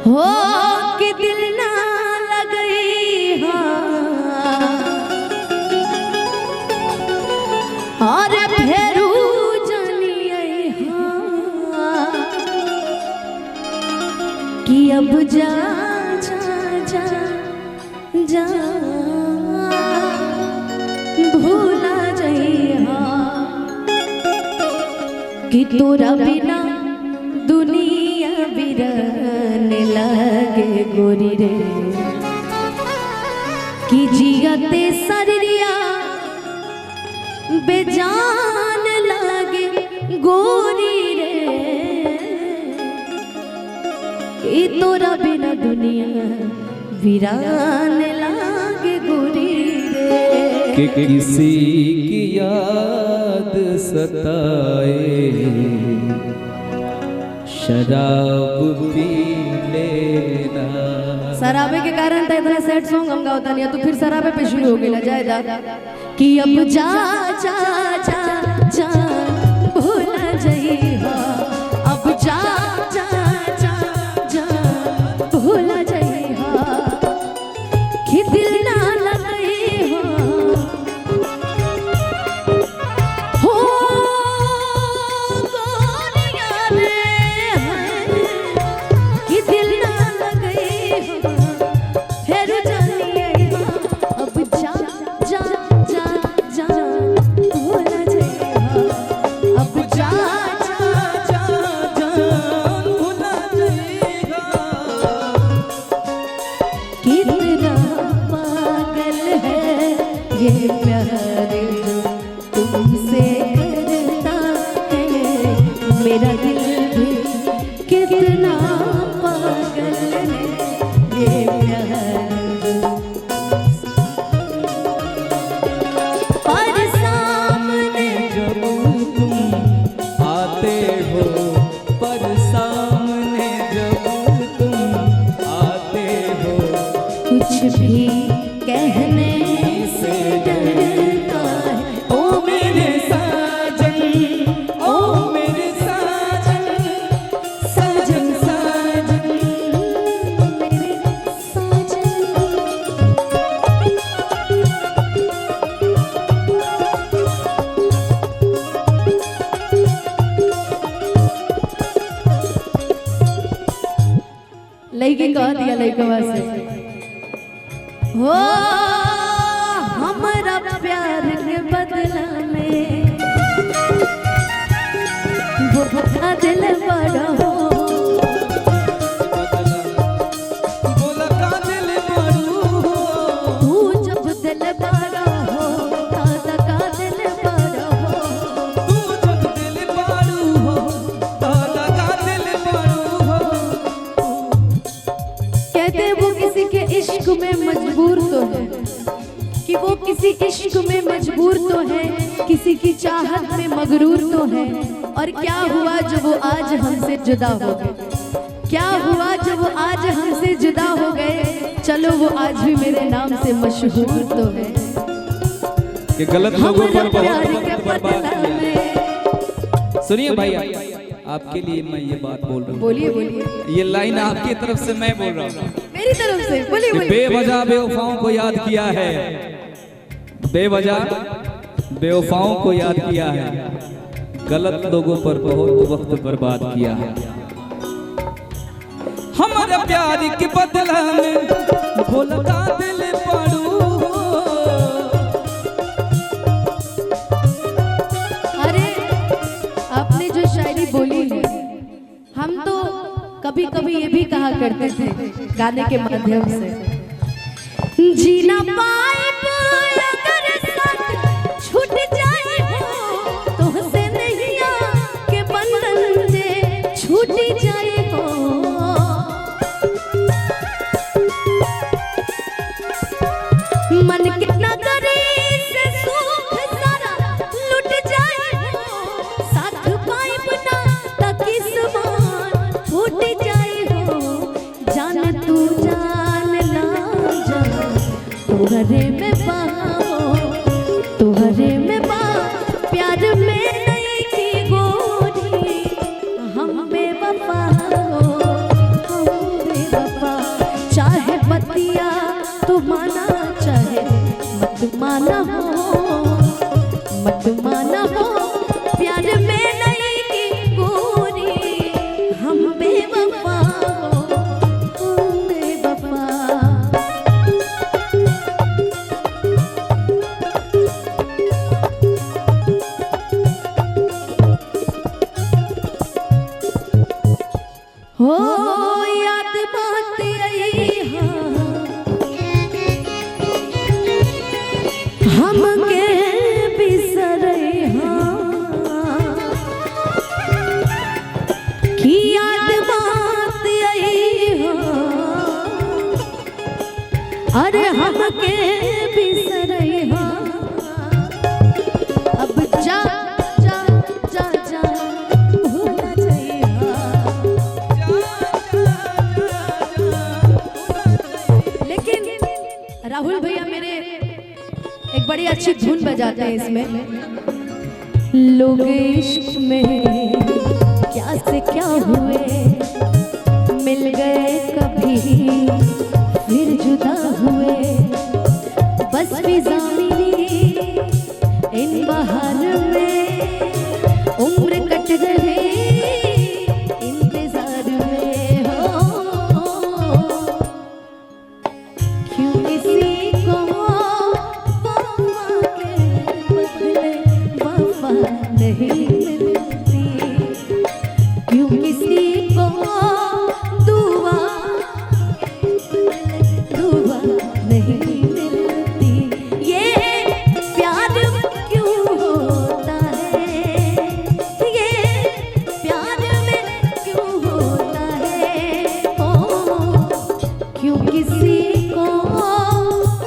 हो कि दिल ना लगई और फेरू जानिए कि अब जा जा जा जा भूला जइहा कि तोरा बिना दुनिया बिरन लगे गोरी रे कि जियते शरीरिया बेजान लगे गोरी रे कि तोरा बिना दुनिया वीरान लागे गोरी रे कि किसी की याद सताए शराब पी लेना। शराबे के कारण तो इतना सैड सॉन्ग हम गाता नहीं तो फिर शराबे पे शुरू हो गया जायदा कि अब जा जा जा जा भूला जइहा अब जा जा जा जा भूला जइहा कि दिल ना लगई हो गोरिया रे कि दिल ना लगई फिर जानिए अब जा जा जा जा भूला जइहा अब जा जा जा जा भूला जइहा कितना पागल है ये प्यार जो तुमसे करता है मेरा दिल भी कितना पागल है ये प्यार पर सामने जब तुम आते हो पर सामने जब तुम आते हो कुछ भी कहने से डरता है ओ मेरे साजन ओ मेरे साजन साजन साजन मेरे साजन लइके कह दिया लइकवा से हो हमारा प्यार के बदला में वो का दिल बड़ा हो बोला का दिल मारू तू जब दिल बड़ा हो दादा का दिल बड़ा हो तू जब दिल मारू हो दादा का दिल मारू हो। कहते हैं वो किसी के इश्क में मजबूर तो है कि वो किसी इश्क में मजबूर तो है किसी की चाहत में मगरूर तो है और क्या हुआ जब वो आज हमसे जुदा हो गए क्या हुआ जब वो आज हमसे जुदा हो गए चलो वो आज भी मेरे नाम से मशहूर तो है कि गलत लोगों पर प्यार बहुत के वक्त बर्बाद बदला किया। में सुनिए भाई आपके लिए मैं ये बात बोल रहा हूँ। बोलिए बोलिए ये लाइन आपकी तरफ से मैं बोल रहा हूँ मेरी तरफ से बोलिए कि बोलिए बेवजह बेवफाओं को याद किया है बेवजह बेवफाओं को याद किया है गलत लोगों पर बहुत वक्त बर्बाद किया है। हमारे प्यार के बदला में भोलता दिल पड़ू अरे आपने जो शायरी बोली है हम तो कभी कभी ये भी कहा करते थे गाने के माध्यम से जीना पाए अगर साथ छूट जाए हो तो से नहीं के बंधन जे छूट जाए हो मन कितना करे से सुख सारा लुट जाए हो साथ पाए बना ताकि समान फूट जाए हो जान तू जान ला जा तुहरे में पाओ तुहरे में पा प्यार में नहीं की गोरी हम बेवफा हो हम बेवफा माना हो, मत माना हो, प्यार में नहीं की गोरी, हम बेवफा हो, तुम बेवफा। हो याद बात आई हम के बिसरे की याद बात आई अरे हम के बिसरे अब जा जा जा जा भूला जाइहा। लेकिन राहुल भैया मेरे एक बड़ी अच्छी धुन बजाते हैं इसमें। लोग इश्क में क्या से क्या हुए, मिल गए कभी फिर जुदा हुए, बस फिजा मिली इन बहार में, उम्र कट गई इंतजार में। हो क्यों किसी को नहीं मिलती, क्यों किसी को दुआ नहीं मिलती, ये प्यार क्यों होता है, ये प्यार में क्यों होता है। ओ क्यों किसी को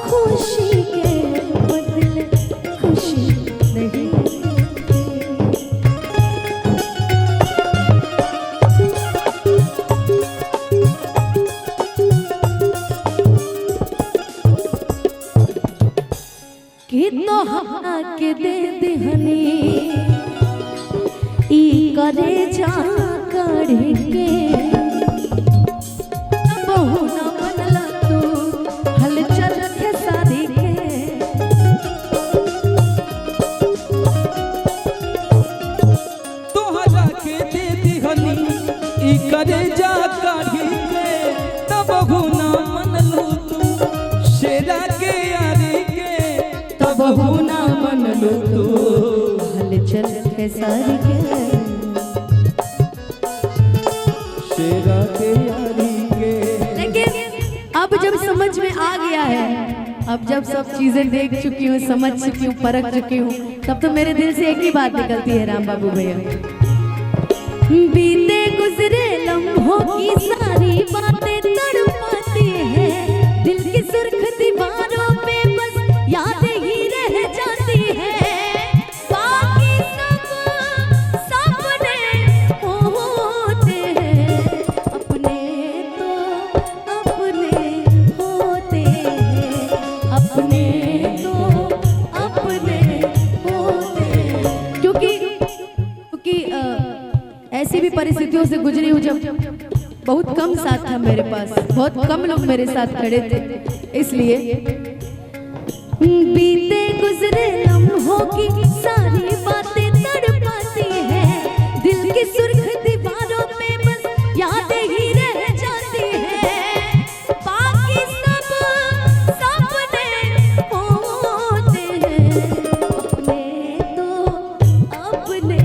खुशी के बदले खुशी नहीं। कितो हवा के दे दिहनी ई करे जा कढ़ के, बहु न बनला तू हलचल के शादी के। तो हवा के दे दिहनी ई करे जा कढ़ के, तब बहु न मनलू तू शेरा के यारी के, बहु ना मन लो तो हलचल के सारी के शेरा के यारी के। लेकिन अब जब समझ में आ गया है, अब जब सब चीजें देख चुकी हूँ, समझ चुकी हूँ, परख चुकी हूँ, तब तो मेरे दिल से एक ही बात निकलती है राम बाबू भैया। बीते गुजरे लम्हों की सारी बातें तड़पाती हैं, दिल की सुर्ख दीवारों पे बस यादें ही रह जाती है, बाकी सब सपने होते हैं, अपने तो अपने होते हैं, अपने तो अपने होते हैं। क्योंकि ऐसी भी परिस्थितियों से गुजरी हूँ जब बहुत कम साथ था मेरे पास, बहुत कम लोग मेरे साथ खड़े थे, इसलिए बीते गुजरे लम्हों की सारी बातें तड़पाती है, दिल की सुर्ख दीवारों पे बस यादें ही रह जाती है, बाकी सब सपने होते हैं, अपने तो अपने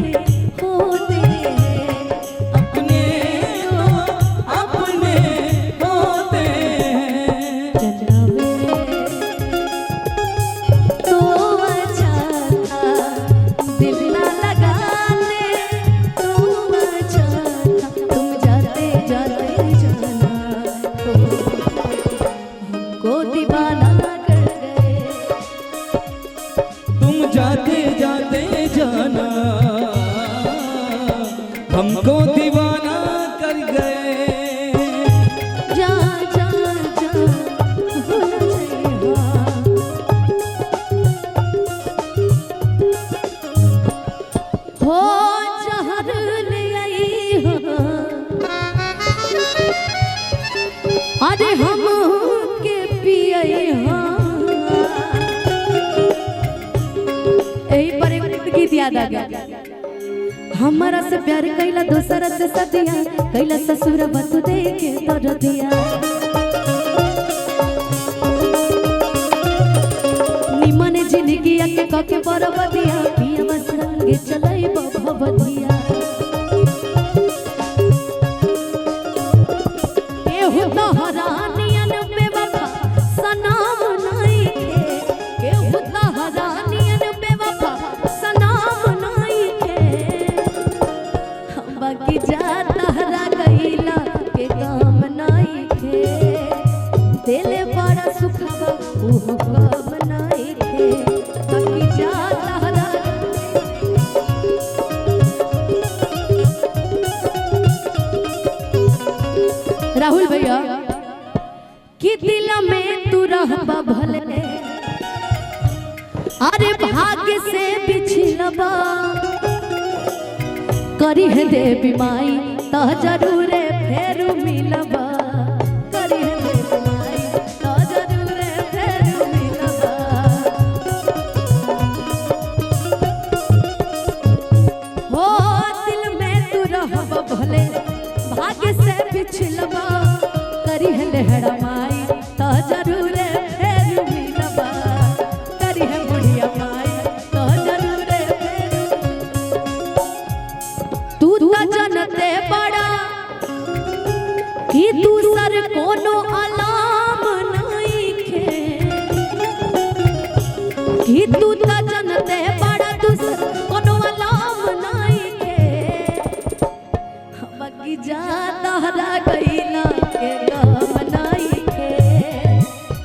होते हैं, अपने तो अपने होते हैं। जन्नत तो अच्छा था, दिल ना लगाते तो अच्छा था, तुम जाते जाते जाना तो हमको दीवाना कर गए। तुम जाते जाते जाना हमको दीवाना कर गए। जा जा जा भूल जाइहा। हो जहर ले आई हो, अरे हम के पिए हाँ, हमारा से प्यार कैला दोसरा से सदिया कैला ससुर बतू दे के तोड़ दिया निमन जिंदगी के कके बरबदिया पिया संगे चलाई बभवदिया केहू तो हरानियन बेवफा सनाम नहीं थे केहू तो हरानियन बेवफा सनाम नहीं थे बाकी जाता हरा गईला के काम नहीं थे दिल बड़ा सुखवा ऊ काम नहीं थे बाकी जाता हरा राहुल भैया कि दिल में तू रहबा भले अरे भाग्य से बिछलबा करी है देवी माई तो जरूर फेर मिलबा करी है देवी माई तो जरूर फेर मिलबा हो दिल में तू रहबा भले भाग्य से बिछलबा करी है लहरा माई तो जरूर फेर मिलबा करी है बुढ़िया माई तो जरूर फेर तू तो जनते बड़ा कि दूसर कोनो अलाम नहीं खे कि तू तो जनते बड़ा दूसर कोनो अलाम नहीं खे बाकी जाता हरा गईला के काम नहीं खे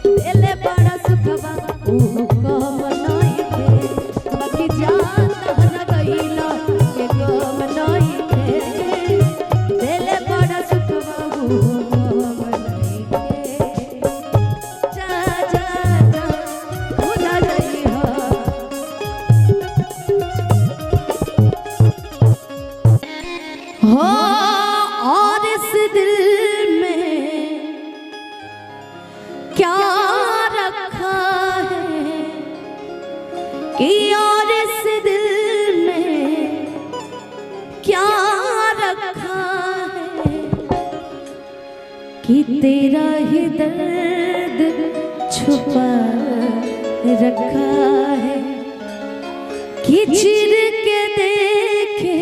दिल बड़ा सुखवा ऊ काम नहीं खे बाकी जाता हरा गईला के काम नहीं खे दिल बड़ा सुखवा ऊ काम नहीं खे जा जा जा भुला गई हो और इस दिल में क्या रखा है कि और इस दिल में क्या रखा है कि तेरा ही दर्द छुपा रखा है कि चिर के देखे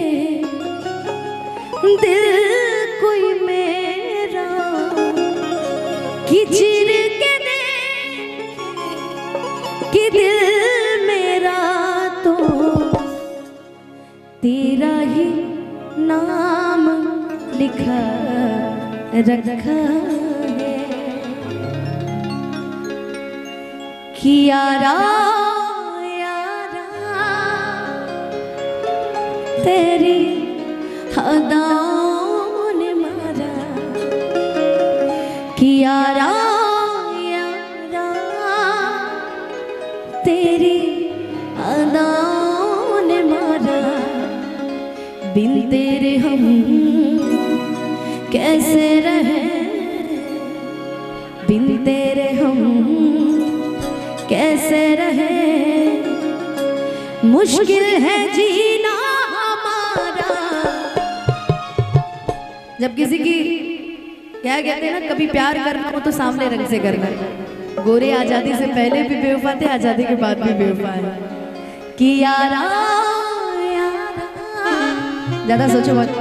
दिल कोई मेरा कि चिर के देखे कि दिल मेरा तो तेरा ही नाम लिखा रखा है कि यारा यारा तेरी अदाओं ने मारा कि यारा यारा तेरी अदाओं ने मारा बिन तेरे हम कैसे रहे बिन तेरे हम कैसे रहे मुश्किल है जीना जब किसी की क्या कहते हैं ना कभी प्यार करना हो तो सामने रंग से करना गोरे आजादी से पहले भी बेवफा थे आजादी के बाद भी बेवफा है कि यारा यारा ज्यादा सोचो मत